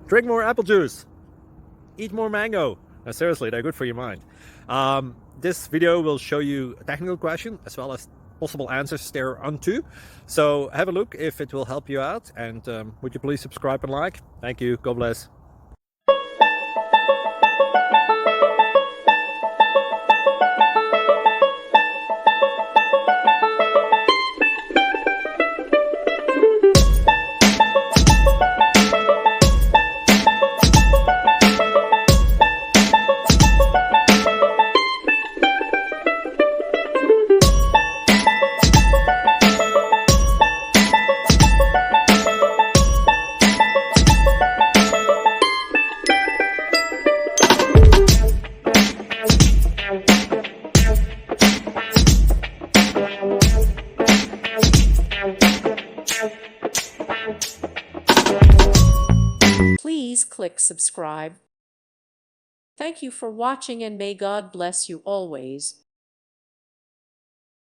Drink more apple juice. Eat more mango. No, seriously, they're good for your mind. This video will show you a technical question as well as possible answers thereunto. So have a look if it will help you out, and would you please subscribe and like? Thank you. God bless. Please click subscribe. Thank you for watching, and may God bless you always.